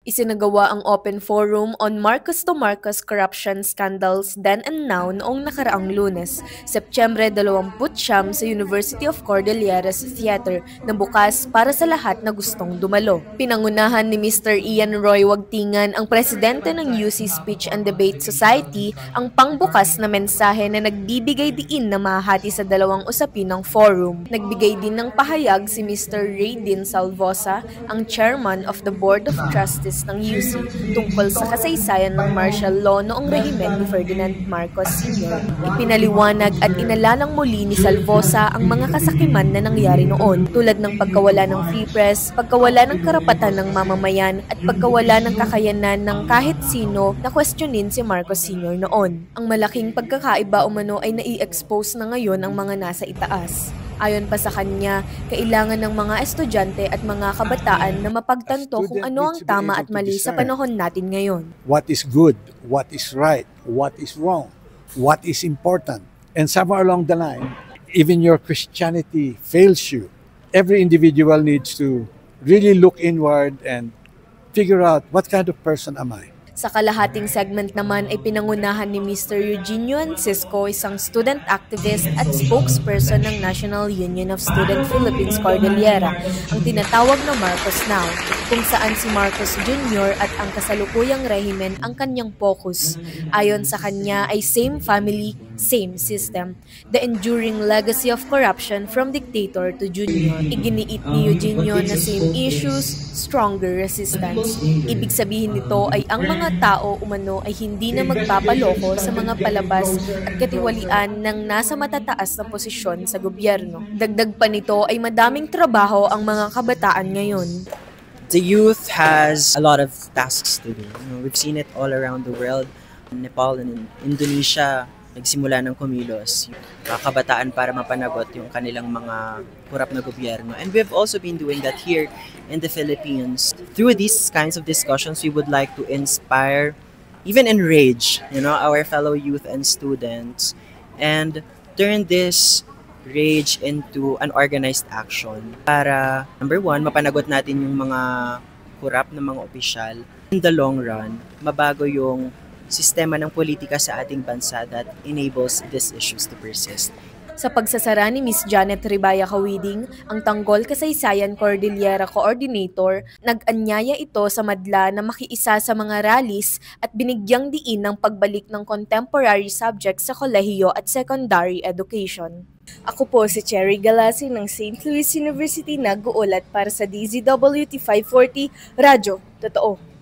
Isinagawa ang open forum on Marcos to Marcos corruption scandals then and now noong nakaraang Lunes, Setyembre 29 sa University of Cordilleras Theater na bukas para sa lahat na gustong dumalo. Pinangunahan ni Mr. Ian Roy Wagtingan, ang presidente ng UC Speech and Debate Society, ang pangbukas na mensahe na nagbibigay diin na mahati sa dalawang usapin ng forum. Nagbigay din ng pahayag si Mr. Raydin Salvosa, ang chairman of the Board of Trustees ng UC tungkol sa kasaysayan ng martial law noong rehimen ni Ferdinand Marcos Sr. Ipinaliwanag at inalalang muli ni Salvosa ang mga kasakiman na nangyari noon tulad ng pagkawala ng free press, pagkawala ng karapatan ng mamamayan at pagkawala ng kakayanan ng kahit sino na questionin si Marcos Sr. noon. Ang malaking pagkakaiba umano ay nai-expose na ngayon ang mga nasa itaas. Ayon pa sa kanya, kailangan ng mga estudyante at mga kabataan na mapagtanto kung ano ang tama at mali sa panahon natin ngayon. What is good, what is right, what is wrong, what is important. And somewhere along the line, even your Christianity fails you. Every individual needs to really look inward and figure out what kind of person am I. Sa kalahating segment naman ay pinangunahan ni Mr. Eugenio Ancisco, isang student activist at spokesperson ng National Union of Student Philippines Cordillera, ang tinatawag na Marcos Now, kung saan si Marcos Jr. at ang kasalukuyang rehimen ang kanyang focus. Ayon sa kanya ay same family, same system, the enduring legacy of corruption from dictator to junior. Iginiit ni Eugenio na same issues, stronger resistance. Ibig sabihin nito ay ang mga tao umano ay hindi na magpapaloko sa mga palabas at katiwalian ng nasa matataas na posisyon sa gobyerno. Dagdag pa nito ay madaming trabaho ang mga kabataan ngayon. The youth has a lot of tasks to do. We've seen it all around the world. In Nepal and in Indonesia, nagsimula ng kumilos yung kabataan para mapanagot yung kanilang mga kurap na gobyerno. And we've also been doing that here in the Philippines. Through these kinds of discussions, we would like to inspire, even enrage, our fellow youth and students, and turn this rage into an organized action para, number one, mapanagot natin yung mga kurap na mga opisyal. In the long run, mabago yung sistema ng politika sa ating bansa that enables these issues to persist. Sa pagsasara ni Ms. Janet Ribaya Kawiding, ang Tanggol Kasaysayan Cordillera Coordinator, nag-anyaya ito sa madla na makiisa sa mga rallies at binigyang diin ng pagbalik ng contemporary subjects sa kolehiyo at secondary education. Ako po si Cherry Galasi ng St. Louis University nag-uulat para sa DZWT 540 Radyo Totoo.